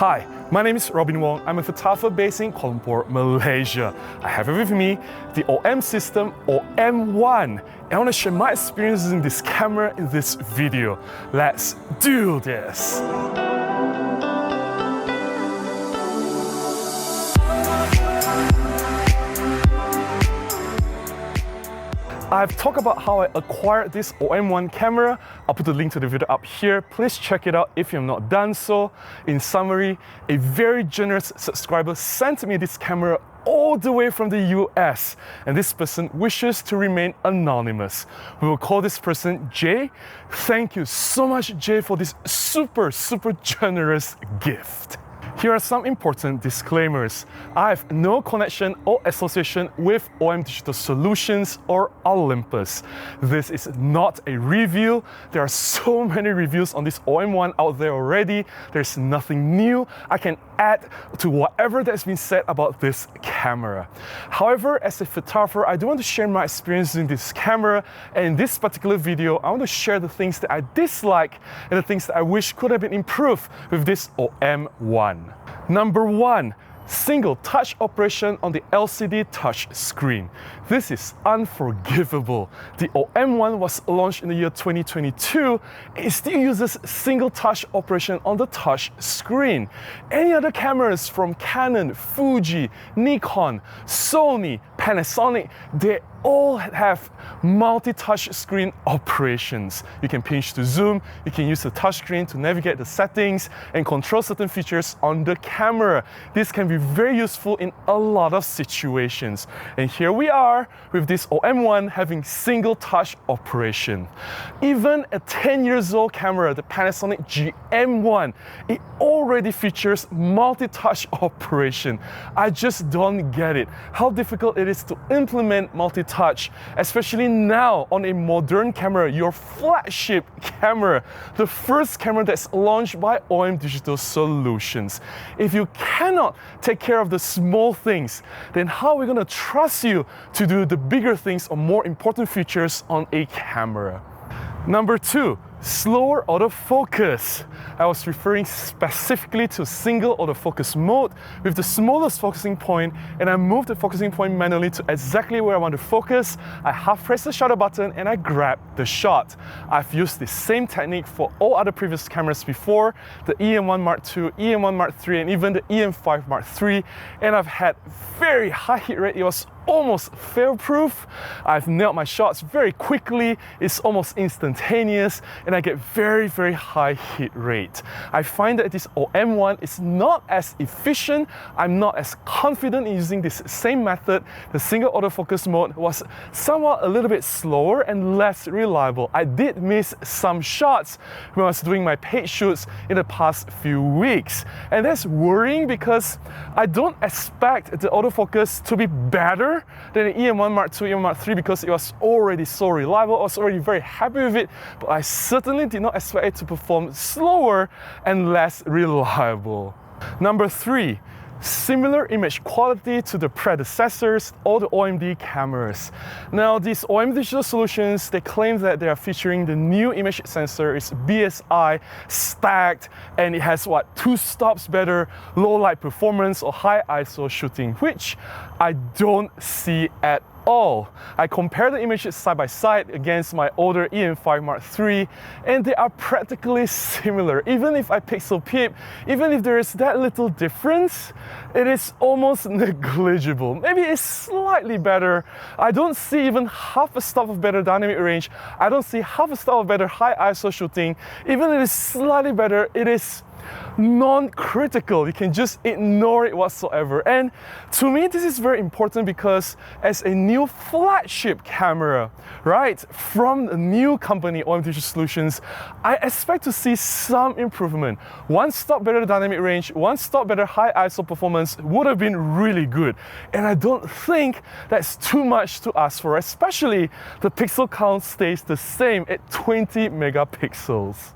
Hi, my name is Robin Wong. I'm a photographer based in Kuala Lumpur, Malaysia. I have with me the OM system OM-1, and I want to share my experiences in this camera in this video. Let's do this! I've talked about how I acquired this OM-1 camera. I'll put the link to the video up here. Please check it out if you have not done so. In summary, a very generous subscriber sent me this camera all the way from the US, and this person wishes to remain anonymous. We will call this person Jay. Thank you so much, Jay, for this super generous gift. Here are some important disclaimers. I have no connection or association with OM Digital Solutions or Olympus. This is not a review. There are so many reviews on this OM-1 out there already. There's nothing new I can add to whatever that's been said about this camera. However, as a photographer, I do want to share my experience in this camera, and in this particular video, I want to share the things that I dislike and the things that I wish could have been improved with this OM-1. Number 1, single touch operation on the LCD touch screen. This is unforgivable. The OM-1 was launched in the year 2022. It still uses single touch operation on the touch screen. Any other cameras from Canon, Fuji, Nikon, Sony, Panasonic, they all have multi-touch screen operations. You can pinch to zoom, you can use the touchscreen to navigate the settings and control certain features on the camera. This can be very useful in a lot of situations. And here we are with this OM-1 having single touch operation. Even a 10 years old camera, the Panasonic GM1, it already features multi-touch operation. I just don't get it. How difficult it is to implement multi-touch, especially now on a modern camera, your flagship camera, the first camera that's launched by OM Digital Solutions. If you cannot take care of the small things, then how are we going to trust you to do the bigger things or more important features on a camera? Number 2, slower autofocus. I was referring specifically to single autofocus mode with the smallest focusing point, and I moved the focusing point manually to exactly where I want to focus. I half press the shutter button and I grab the shot. I've used the same technique for all other previous cameras before, the EM1 Mark II, EM1 Mark III, and even the EM5 Mark III, and I've had very high hit rate. It was almost fail-proof. I've nailed my shots very quickly. It's almost instantaneous, and I get very high hit rate. I find that this OM-1 is not as efficient. I'm not as confident in using this same method. The single autofocus mode was somewhat a little bit slower and less reliable. I did miss some shots when I was doing my paid shoots in the past few weeks, and that's worrying because I don't expect the autofocus to be better than the EM1 Mark II, EM1 Mark III, because it was already so reliable. I was already very happy with it, but I certainly did not expect it to perform slower and less reliable. Number 3, similar image quality to the predecessors or the OMD cameras. Now, these OM Digital Solutions, they claim that they are featuring the new image sensor. It's BSI stacked, and it has 2 stops better low light performance or high ISO shooting, which I don't see at all. I compare the images side by side against my older EM5 Mark III, and they are practically similar. Even if I pixel peep, even if there is that little difference, it is almost negligible. Maybe it's slightly better. I don't see even half a stop of better dynamic range. I don't see half a stop of better high ISO shooting. Even if it is slightly better, it is non-critical. You can just ignore it whatsoever. And to me, this is very important because as a new flagship camera, right, from a new company, OM Digital Solutions, I expect to see some improvement. 1 stop better dynamic range, 1 stop better high ISO performance would have been really good. And I don't think that's too much to ask for, especially the pixel count stays the same at 20 megapixels.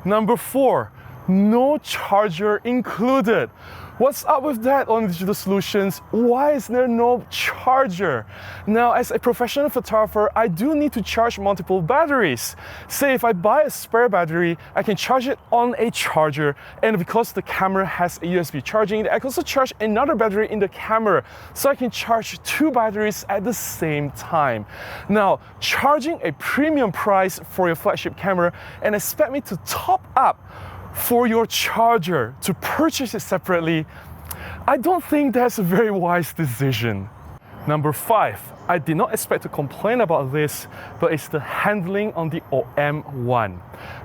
Number 4, no charger included. What's up with that on Digital Solutions? Why is there no charger? Now, as a professional photographer, I do need to charge multiple batteries. Say if I buy a spare battery, I can charge it on a charger, and because the camera has a USB charging, I can also charge another battery in the camera, so I can charge two batteries at the same time. Now, charging a premium price for your flagship camera and expect me to top up for your charger to purchase it separately, I don't think that's a very wise decision. Number 5, I did not expect to complain about this, but it's the handling on the OM-1.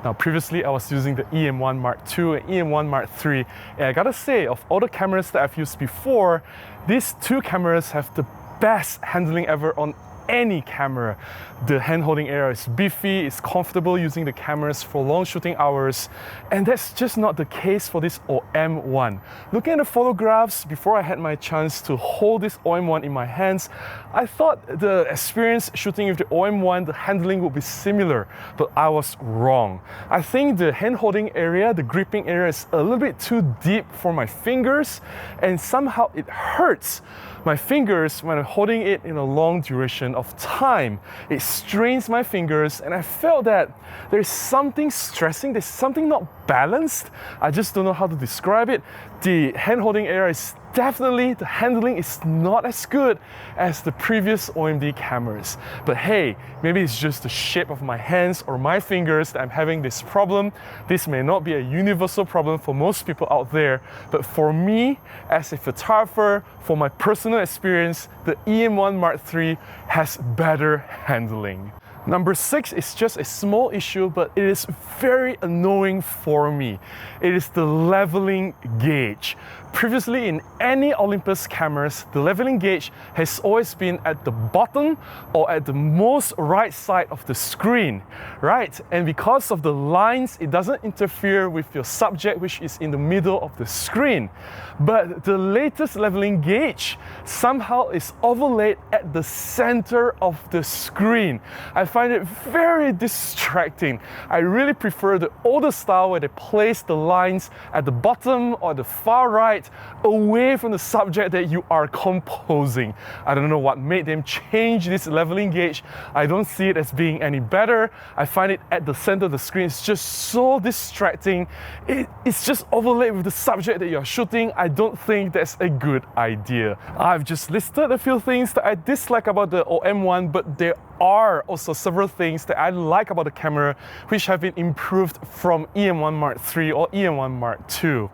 Now previously I was using the EM-1 Mark II and EM-1 Mark III, and I gotta say, of all the cameras that I've used before, these two cameras have the best handling ever on any camera. The hand-holding area is beefy, it's comfortable using the cameras for long shooting hours, and that's just not the case for this OM-1. Looking at the photographs before I had my chance to hold this OM-1 in my hands, I thought the experience shooting with the OM-1, the handling would be similar, but I was wrong. I think the hand-holding area, the gripping area is a little bit too deep for my fingers, and somehow it hurts my fingers when I'm holding it in a long duration of time. It strains my fingers, and I felt that there's something stressing, there's something not balanced. I just don't know how to describe it. The hand-holding area is definitely, the handling is not as good as the previous OMD cameras. But hey, maybe it's just the shape of my hands or my fingers that I'm having this problem. This may not be a universal problem for most people out there, but for me, as a photographer, for my personal experience, the EM-1 Mark III has better handling. Number 6 is just a small issue, but it is very annoying for me. It is the leveling gauge. Previously, in any Olympus cameras, the leveling gauge has always been at the bottom or at the most right side of the screen, right? And because of the lines, it doesn't interfere with your subject, which is in the middle of the screen. But the latest leveling gauge somehow is overlaid at the center of the screen. I find it very distracting. I really prefer the older style where they place the lines at the bottom or the far right, away from the subject that you are composing. I don't know what made them change this leveling gauge. I don't see it as being any better. I find it at the center of the screen. It's just so distracting. It's just overlaid with the subject that you're shooting. I don't think that's a good idea. I've just listed a few things that I dislike about the OM-1, but there are also several things that I like about the camera which have been improved from EM-1 Mark III or EM-1 Mark II.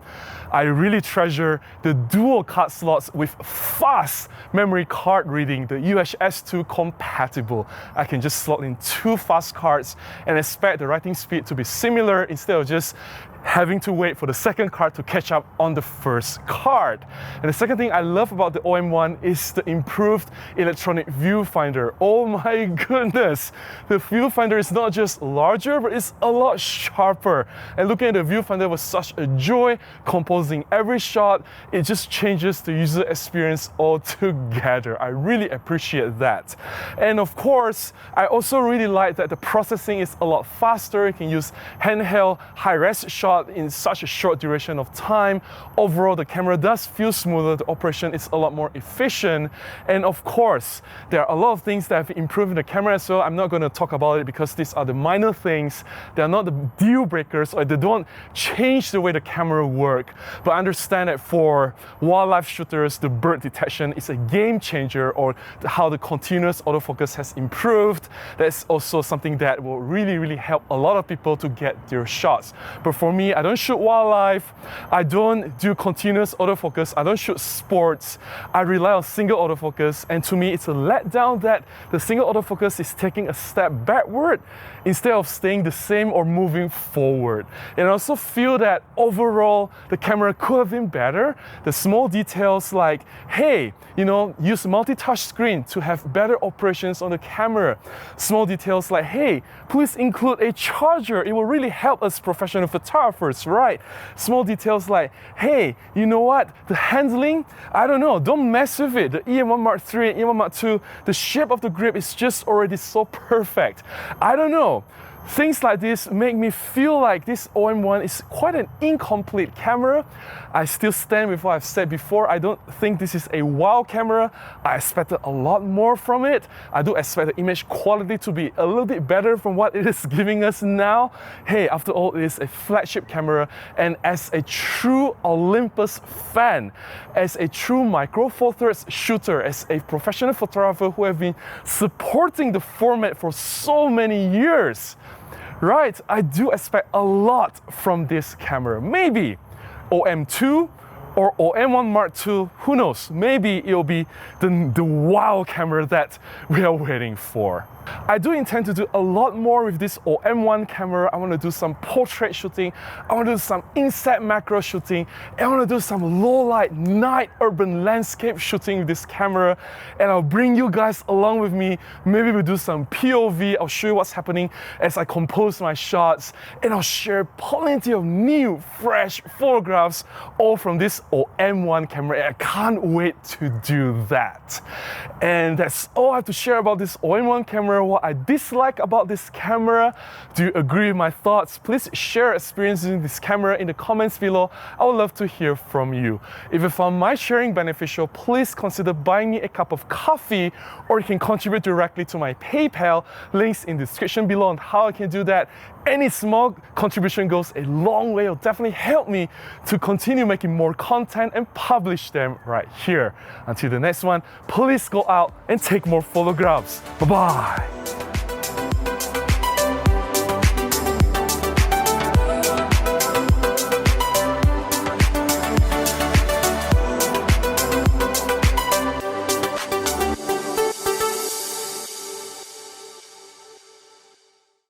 I really treasure the dual card slots with fast memory card reading, the UHS-2 compatible. I can just slot in 2 fast cards and expect the writing speed to be similar instead of just having to wait for the second card to catch up on the first card. And the second thing I love about the OM-1 is the improved electronic viewfinder. Oh my goodness! The viewfinder is not just larger, but it's a lot sharper. And looking at the viewfinder was such a joy. Composing every shot, it just changes the user experience altogether. I really appreciate that. And of course, I also really like that the processing is a lot faster. You can use handheld, high-res shots in such a short duration of time. Overall, the camera does feel smoother, the operation is a lot more efficient, and of course, there are a lot of things that have improved in the camera as well. I'm not going to talk about it because these are the minor things. They are not the deal breakers, or they don't change the way the camera works. But I understand that for wildlife shooters, the bird detection is a game changer, or how the continuous autofocus has improved. That's also something that will really help a lot of people to get their shots. But for me, I don't shoot wildlife, I don't do continuous autofocus, I don't shoot sports, I rely on single autofocus, and to me it's a letdown that the single autofocus is taking a step backward instead of staying the same or moving forward. And I also feel that overall the camera could have been better. The small details like, hey, use multi-touch screen to have better operations on the camera. Small details like, hey, please include a charger. It will really help us professional photographers, right? Small details like, hey, you know what? The handling, I don't know, don't mess with it. The EM-1 Mark III and EM-1 Mark II, the shape of the grip is just already so perfect. I don't know. Things like this make me feel like this OM-1 is quite an incomplete camera. I still stand with what I've said before. I don't think this is a wow camera. I expected a lot more from it. I do expect the image quality to be a little bit better from what it is giving us now. Hey, after all, it is a flagship camera, and as a true Olympus fan, as a true Micro Four Thirds shooter, as a professional photographer who have been supporting the format for so many years, right, I do expect a lot from this camera. Maybe OM-2 or OM-1 Mark II, who knows? Maybe it'll be the wow camera that we are waiting for. I do intend to do a lot more with this OM-1 camera. I want to do some portrait shooting, I want to do some inset macro shooting, and I want to do some low light night urban landscape shooting with this camera, and I'll bring you guys along with me. Maybe we'll do some POV, I'll show you what's happening as I compose my shots, and I'll share plenty of new, fresh photographs all from this OM-1 camera. I can't wait to do that. And that's all I have to share about this OM-1 camera, what I dislike about this camera. Do you agree with my thoughts? Please share experience using this camera in the comments below. I would love to hear from you. If you found my sharing beneficial, please consider buying me a cup of coffee, or you can contribute directly to my PayPal. Links in the description below on how I can do that. Any small contribution goes a long way. It'll definitely help me to continue making more content and publish them right here. Until the next one, please go out and take more photographs. Bye-bye.